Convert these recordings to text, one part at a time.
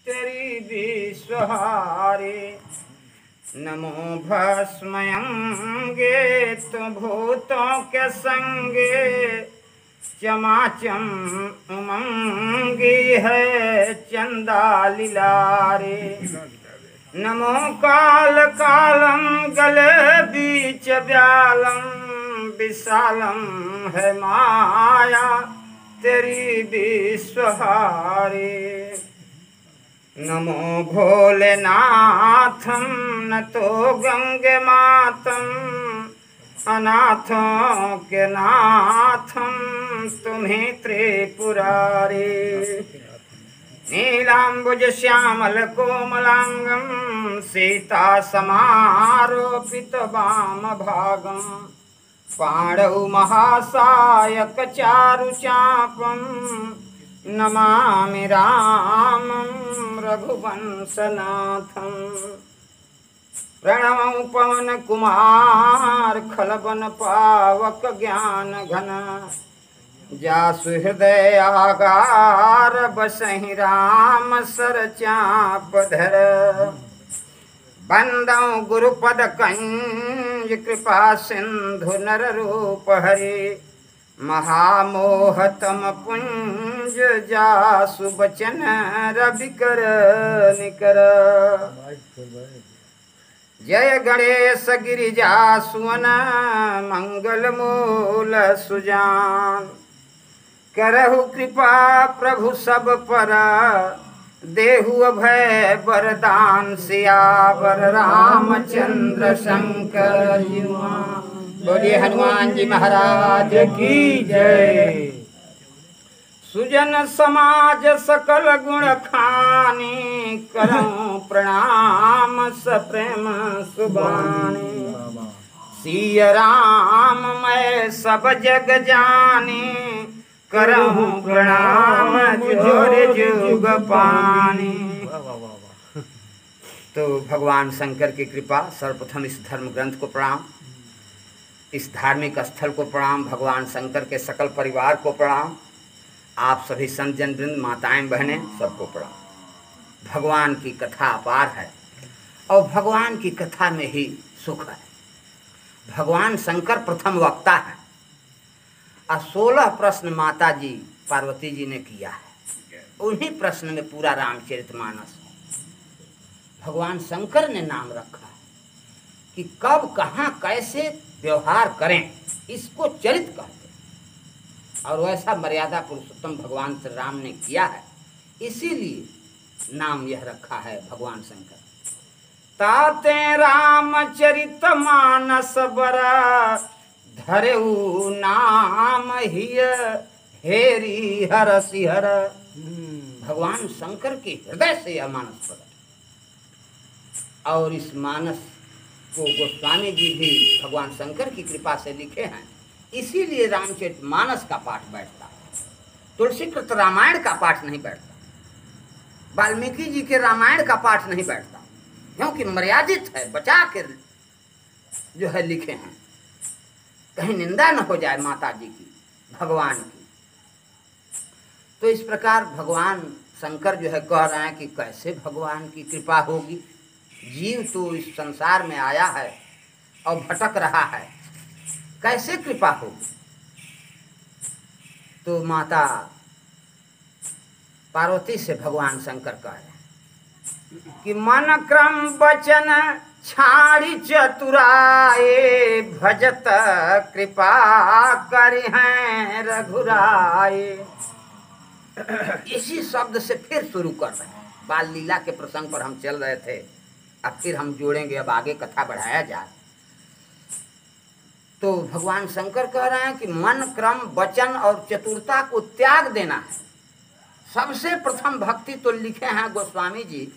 तेरी विश्वहारे। नमो भस्मयंगे तो भूतों के संगे, चमाचम उमंगी है चंदा लीलारे। नमो काल कालम गले बीच व्यालम, विशालम है माया तेरी विश्वहारे। नमो भोलेनाथम न तो गंगे मातम, अनाथों के नाथम तुम्हें त्रिपुरारी। नीलांबुज श्यामल कोमलांगम, सीता समारोपित वाम भागम, पाणौ महासायक चारु चापम, नमामि रामं रघुवंशनाथं। प्रणमं पवन कुमार खलबन पावक ज्ञान घन, जासु हृदय आगार बसहि राम सर चाप धर। बंदौ गुरुपद कंज कृपा सिंधु नर रूप हरि, महामोहतम पुंज जासु बचन रविकर निकर। जय गणेश गिरिजासुवन मंगल मूल सुजान, करहु कृपा प्रभु सब पर, देहु अभय वरदान सियावर रामचंद्र शंकर जी। बोलिए हनुमान जी महाराज की जय। सुजन समाज सकल गुण खानी, करऊं प्रणाम सप्रेम सुबानी। सिय राम मैं सब जग जानी, करऊं प्रणाम जोर जुग पानी। तो भगवान शंकर की कृपा, सर्वप्रथम इस धर्म ग्रंथ को प्रणाम, इस धार्मिक स्थल को प्रणाम, भगवान शंकर के सकल परिवार को प्रणाम, आप सभी संत जनवृंद माताएं बहनें सबको प्रणाम। भगवान की कथा अपार है और भगवान की कथा में ही सुख है। भगवान शंकर प्रथम वक्ता है और 16 प्रश्न माता जी पार्वती जी ने किया है। उन्हीं प्रश्न में पूरा रामचरितमानस है। भगवान शंकर ने नाम रखा है कि कब कहाँ कैसे व्यवहार करें, इसको चरित कहते हैं। और वैसा मर्यादा पुरुषोत्तम भगवान श्री राम ने किया है, इसीलिए नाम यह रखा है भगवान शंकर। ताते रामचरित मानस बरा, धरेऊ नाम हिय हेरी हर सिहर। भगवान शंकर के हृदय से यह मानस पड़ा और इस मानस को गोस्वामी जी भी भगवान शंकर की कृपा से लिखे हैं, इसीलिए रामचरित मानस का पाठ बैठता है। तुलसीकृत रामायण का पाठ नहीं बैठता, वाल्मीकि जी के रामायण का पाठ नहीं बैठता, क्योंकि मर्यादित है, बचा के जो है लिखे हैं, कहीं निंदा न हो जाए माता जी की, भगवान की। तो इस प्रकार भगवान शंकर जो है कह रहे हैं कि कैसे भगवान की कृपा होगी। जीव तो इस संसार में आया है और भटक रहा है, कैसे कृपा होगी। तो माता पार्वती से भगवान शंकर कह रहे हैं कि मन क्रम वचन छाड़ी चतुराए, भजत कृपा करि हैं रघुराए। इसी शब्द से फिर शुरू कर रहे हैं। बाल लीला के प्रसंग पर हम चल रहे थे, अब फिर हम जोड़ेंगे, अब आगे कथा बढ़ाया जाए। तो भगवान शंकर कह रहे हैं कि मन क्रम वचन और चतुरता को त्याग देना है। सबसे प्रथम भक्ति तो लिखे हैं गोस्वामी जी,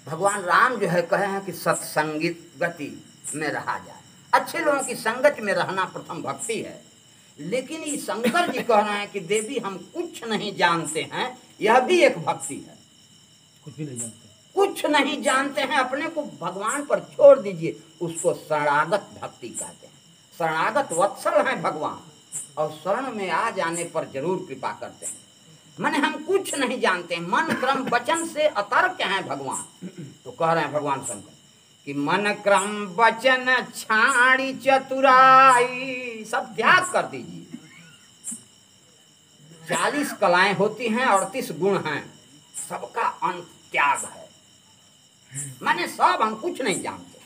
भगवान राम जो है कहे हैं कि सत्संगित गति में रहा जाए, अच्छे लोगों की संगत में रहना प्रथम भक्ति है। लेकिन ये शंकर जी कह रहे हैं कि देवी हम कुछ नहीं जानते हैं, यह भी एक भक्ति है। कुछ भी नहीं जानते, कुछ नहीं जानते हैं, अपने को भगवान पर छोड़ दीजिए, उसको शरणागत भक्ति कहते हैं। शरणागत वत्सल हैं भगवान और शरण में आ जाने पर जरूर कृपा करते हैं। माने हम कुछ नहीं जानते, मन क्रम वचन से अतर्क हैं भगवान। तो कह रहे हैं भगवान शंकर कि मन क्रम वचन छाड़ी चतुराई सब त्याग कर दीजिए। 40 कलाएं होती हैं, 38 गुण हैं, सबका अंत त्याग है। माने सब हम कुछ नहीं जानते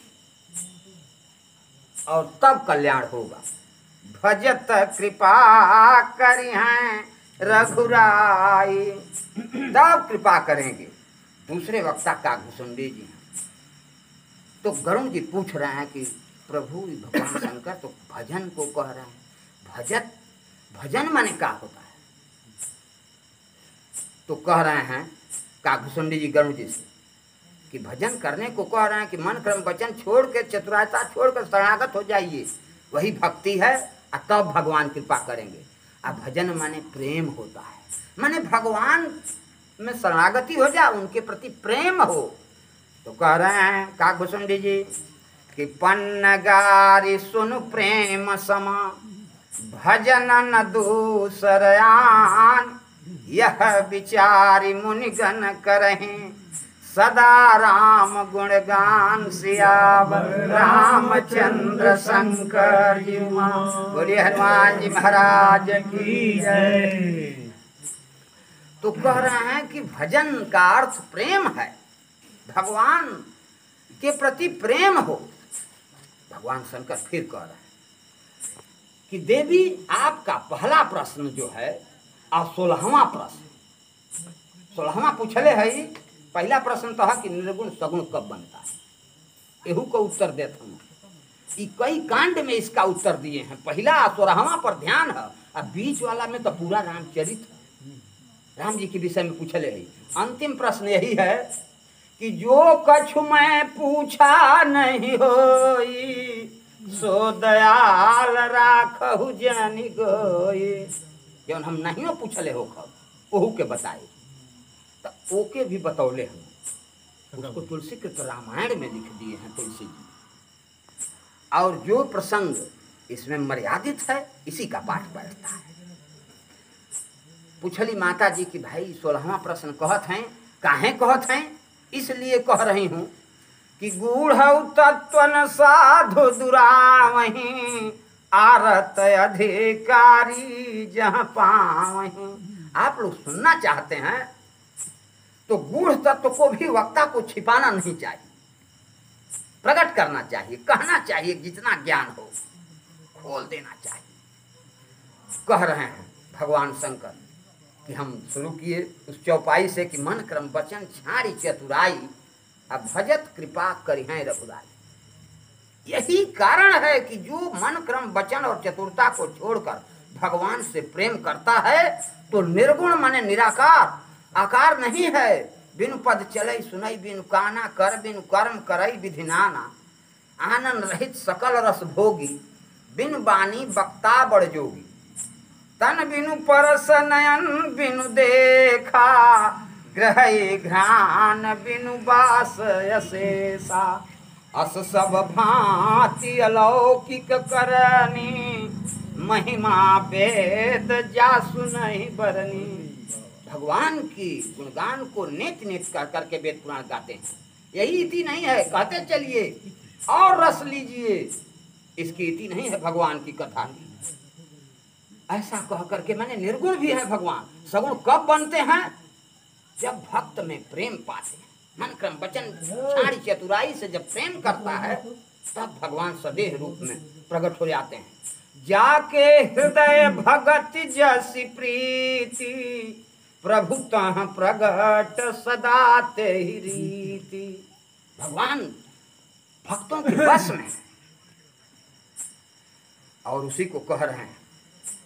और तब कल्याण होगा। भजत कृपा करी हैं रघुराई, तब कृपा करेंगे। दूसरे वक्ता काकभूषुंडी जी हैं। तो गरुण जी पूछ रहे हैं कि प्रभु भगवान शंकर तो भजन को कह रहे हैं, भजत भजन माने क्या होता है? तो कह रहे हैं काकभूषुंडी जी गरुण जी से कि भजन करने को कह रहे हैं कि मन क्रम वचन छोड़ के, चतुराता छोड़ कर शरणागत हो जाइए, वही भक्ति है। और तब भगवान कृपा करेंगे। अब भजन माने प्रेम होता है, माने भगवान में शरणागति हो जाए, उनके प्रति प्रेम हो। तो कह रहे हैं काकभूषुंडी जी कि पन्नगारी सुन प्रेम समा भजन न दूसरयान, यह विचारी मुनिगण करहीं सदा राम गुणगान सियावर रामचंद्र शंकर जी। बोलिए हनुमान जी महाराज की जय। तो कह रहे हैं कि भजन का अर्थ प्रेम है, भगवान के प्रति प्रेम हो। भगवान शंकर फिर कह रहे हैं कि देवी आपका पहला प्रश्न जो है और 16वां प्रश्न, 16वां पूछले है। पहला प्रश्न तो है कि निर्गुण सगुण कब बनता है, एहू को उत्तर देते हम। कई कांड में इसका उत्तर दिए हैं। पहला 16वां पर ध्यान है और बीच वाला में तो पूरा रामचरित राम जी के विषय में पूछले है। अंतिम प्रश्न यही है कि जो कछु मैं पूछा नहीं होई, सो दयाल राखहु जानि गोई। जौन हम नहीं पूछले हो ओहू के बताए, तो ओके भी बतौले हम, उसको तुलसी के तो रामायण में लिख दिए हैं तुलसी जी। और जो प्रसंग इसमें मर्यादित है इसी का पाठ बैठता है। पूछली माता जी कि भाई 16वां प्रश्न कहत हैं, काहे कहत हैं? इसलिए कह रही हूं कि गूढ़ तत्वन साधु दुरावहीं, आरत अधिकारी जहाँ पावहीं। आप लोग सुनना चाहते हैं तो गूढ़ तत्व को भी वक्ता को छिपाना नहीं चाहिए, प्रकट करना चाहिए, कहना चाहिए। जितना ज्ञान हो खोल देना चाहिए। कह रहे हैं भगवान शंकर कि हम शुरू किए उस चौपाई से कि मन क्रम वचन छाड़ी चतुराई, अब भजत कृपा करी हैं रघुराई। यही कारण है कि जो मन क्रम वचन और चतुरता को छोड़कर भगवान से प्रेम करता है तो निर्गुण माने निराकार, आकार नहीं है। बिनु पद चलई सुनई बिनु काना, कर बिनु कर्म करई विधि नाना। आनंद रहित सकल रस भोगी, बिनु बानी बक्ता बड़ जोगी। तन बिनु परस नयन बिनु देखा, ग्रहई घ्राण बिनु बास यशेषा। अस सब भांति अलौकिक करनी, महिमा वेद जासु नहीं बरनी। भगवान की गुणगान को नेत नेत कर करके वेद पुराण गाते हैं। यही इति नहीं है, कहते चलिए और रस लीजिए, इसकी इति नहीं है भगवान की कथा की। ऐसा कह करके मैंने निर्गुण भी है भगवान। सगुण कब बनते हैं? जब भक्त में प्रेम पाते हैं। मन क्रम वचन छाड़ी चतुराई से जब प्रेम करता है तब भगवान सदेह रूप में प्रकट हो जाते हैं। जाके हृदय भगत जसी प्रीति, प्रभु तह प्रगट सदा ते ही रीति। भगवान भक्तों के बस में, और उसी को कह रहे हैं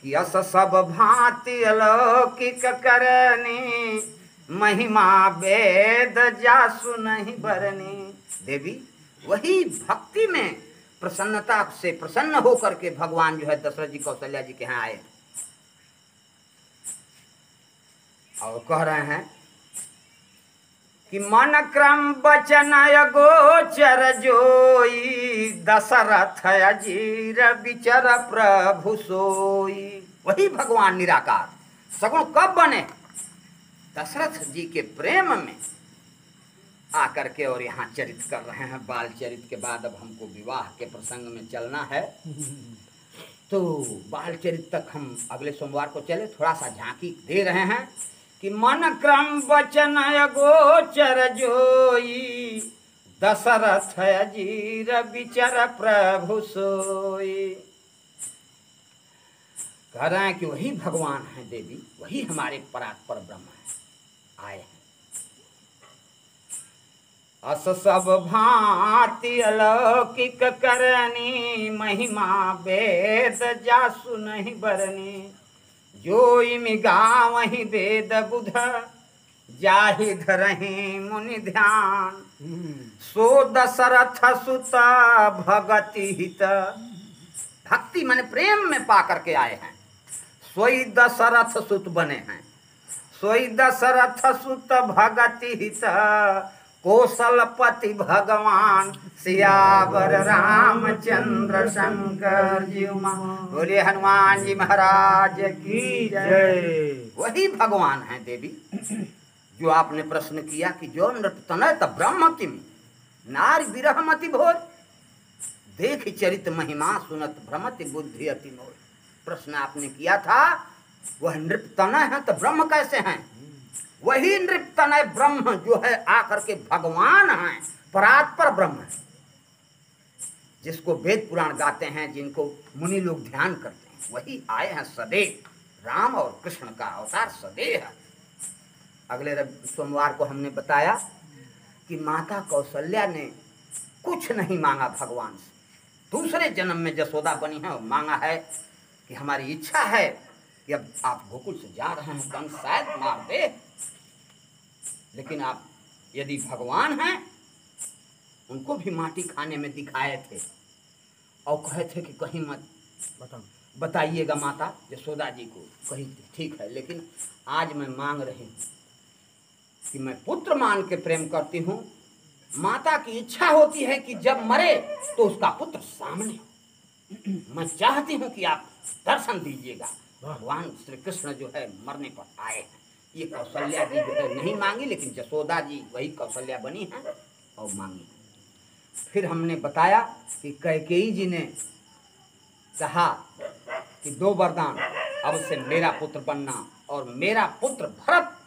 कि अस सब भांति अलौकिक करनी, महिमा वेद जासु नहीं बरनी। देवी वही भक्ति में प्रसन्नता से प्रसन्न होकर के भगवान जो है दशरथ जी कौशल्या जी के यहाँ आए और कह रहे हैं कि मन क्रम वचन गोचर जोई, दशरथ अजीर विचर प्रभु सोई। वही भगवान निराकार। सगुण कब बने? दशरथ जी के प्रेम में आकर के और यहाँ चरित कर रहे हैं। बाल चरित के बाद अब हमको विवाह के प्रसंग में चलना है। तो बाल चरित तक हम अगले सोमवार को चले। थोड़ा सा झांकी दे रहे हैं कि मन क्रम वचन गोचर जोई, दशरथ अजीर विचर प्रभु सोई। कह रहे हैं कि वही भगवान है देवी, वही हमारे परात्पर ब्रह्म है, आए हैं। अस सब भांति अलौकिक करनी, महिमा वेद जासु नहीं बरनी। जोई मिगा वही वेद बुध, जाहि धरहि मुनि ध्यान। सो दशरथ सुत भगति हित, भक्ति माने प्रेम में पा करके आए हैं। सोई दशरथ सुत बने हैं। सोई दशरथ सुत भगति हित, कौशलपति भगवान सियावर रामचंद्र शंकर जी। बोले हनुमान जी महाराज की जय। वही भगवान है देवी जो आपने प्रश्न किया कि जो नृतनय तब ब्रह्म किम, नारी विरहमति भोर। देख चरित महिमा सुनत भ्रमति बुद्धि अति मोर। प्रश्न आपने किया था, वह नृतनय है तो ब्रह्म कैसे हैं? वही नृतनय ब्रह्म जो है आकर के भगवान हैं, परात्पर ब्रह्म है, जिसको वेद पुराण गाते हैं, जिनको मुनि लोग ध्यान करते हैं, वही आए हैं सदैव। राम और कृष्ण का अवतार सदैव है। अगले सोमवार को हमने बताया कि माता कौशल्या ने कुछ नहीं मांगा भगवान से। दूसरे जन्म में जसोदा बनी है और मांगा है कि हमारी इच्छा है कि अब आप गोकुल से जा रहे हैं, कंस शायद मार दे, लेकिन आप यदि भगवान हैं, उनको भी माटी खाने में दिखाए थे और कहे थे कि कहीं मत बताइएगा माता यशोदा जी को। कही ठीक है, लेकिन आज मैं मांग रही हूँ कि मैं पुत्र मान के प्रेम करती हूँ। माता की इच्छा होती है कि जब मरे तो उसका पुत्र सामने हो। मैं चाहती हूँ कि आप दर्शन दीजिएगा। भगवान श्री कृष्ण जो है मरने पर आए हैं। ये कौशल्या जी जो है नहीं मांगी, लेकिन जसोदा जी वही कौशल्या बनी हैं और मांगी। फिर हमने बताया कि कैकेयी जी ने कहा कि दो वरदान, अब से मेरा पुत्र बनना और मेरा पुत्र भरत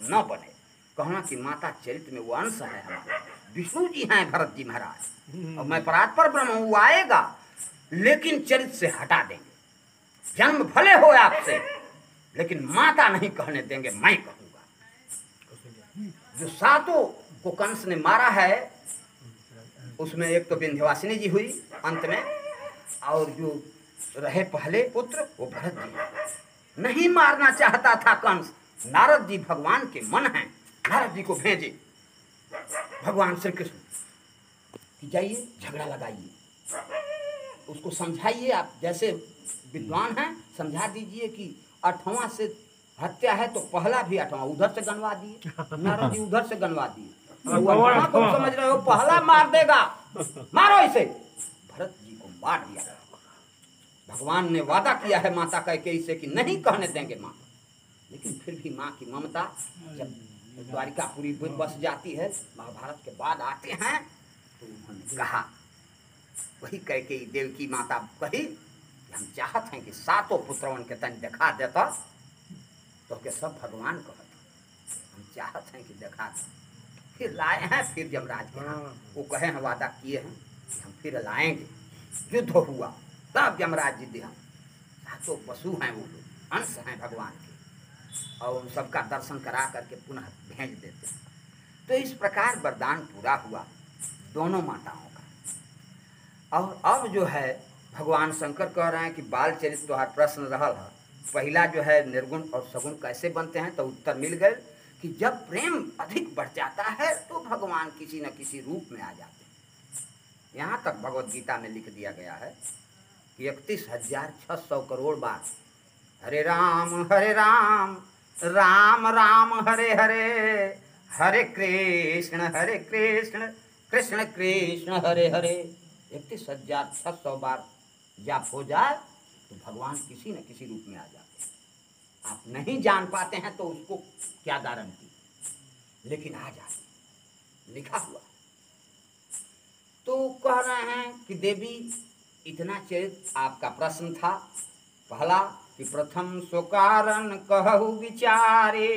न बने। कहना कि माता चरित्र में वो अंश है हमारा, विष्णु जी हैं भरत जी महाराज, और मैं परात्पर ब्रह्म हूँ, वो आएगा लेकिन चरित्र से हटा देंगे। जन्म भले हो आपसे, लेकिन माता नहीं कहने देंगे, मैं कहूँगा। जो सातों को कंस ने मारा है, उसमें एक तो विंध्यवासिनी जी हुई अंत में, और जो रहे पहले पुत्र वो भरत जी। नहीं मारना चाहता था कंस। नारद जी भगवान के मन हैं, नारद जी को भेजे भगवान श्री कृष्ण कि जाइए झगड़ा लगाइए, उसको समझाइए। आप जैसे विद्वान हैं, समझा दीजिए कि 8वां से हत्या है तो पहला भी 8वां उधर से गनवा दिए। नारद जी उधर से गनवा दिए। को समझ रहे हो, पहला मार देगा, मारो इसे। भरत जी को मार दिया। भगवान ने वादा किया है माता कैकेयी से कि नहीं कहने देंगे माँ, लेकिन फिर भी माँ की ममता, जब द्वारिकापुरी बस जाती है, महाभारत के बाद आते हैं, तो उन्होंने कहा, वही कैकेयी देवकी माता कही कि हम चाहते हैं कि सातों पुत्रवन के तन दिखा देता तो के सब भगवान कहता, हम चाहते हैं कि दिखा दे। फिर लाए हैं, फिर यमराज के यहाँ वो कहे हैं, वादा किए हैं कि हम फिर लाएंगे। युद्ध हुआ तब यमराज जी दिया। सातों पशु हैं, वो लोग अंश हैं भगवान के, और उन सबका दर्शन करा करके पुनः भेज देते हैं। तो इस प्रकार वरदान पूरा हुआ दोनों माताओं का। और अब जो है भगवान शंकर कह रहे हैं कि बाल चरित तुम्हारा प्रश्न रहल है। पहला जो है निर्गुण और सगुण कैसे बनते हैं, तो उत्तर मिल गए कि जब प्रेम अधिक बढ़ जाता है तो भगवान किसी न किसी रूप में आ जाते हैं। यहाँ तक भगवत गीता में लिख दिया गया है कि 31,600 करोड़ बार हरे राम राम राम हरे हरे, हरे कृष्ण कृष्ण कृष्ण हरे हरे। 31,600 बार जाप हो जाए तो भगवान किसी न किसी रूप में आ जाते हैं। आप नहीं जान पाते हैं तो उसको क्या गारंटी, लेकिन आ जाते, लिखा हुआ। तो कह रहे हैं कि देवी इतना चरित आपका प्रश्न था। पहला कि प्रथम सो कारण कहु विचारे,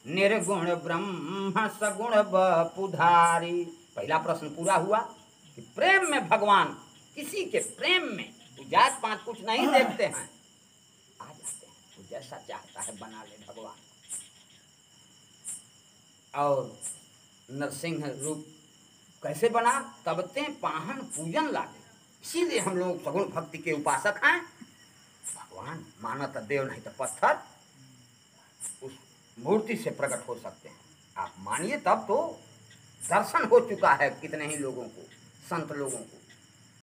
निर्गुण ब्रह्म सगुण बपुधारी। पहला प्रश्न पूरा हुआ कि प्रेम में भगवान, किसी के प्रेम में तो जात पात कुछ नहीं देखते हैं, आ जाते हैं, तो जैसा चाहता है बना ले भगवान। और नरसिंह रूप कैसे बना, तबते पाहन पूजन लागे, इसीलिए हम लोग सगुण भक्ति के उपासक हैं। भगवान माना तो देव नहीं तो पत्थर उस मूर्ति से प्रकट हो सकते हैं। आप मानिए तब तो दर्शन हो चुका है कितने ही लोगों को, संत लोगों को।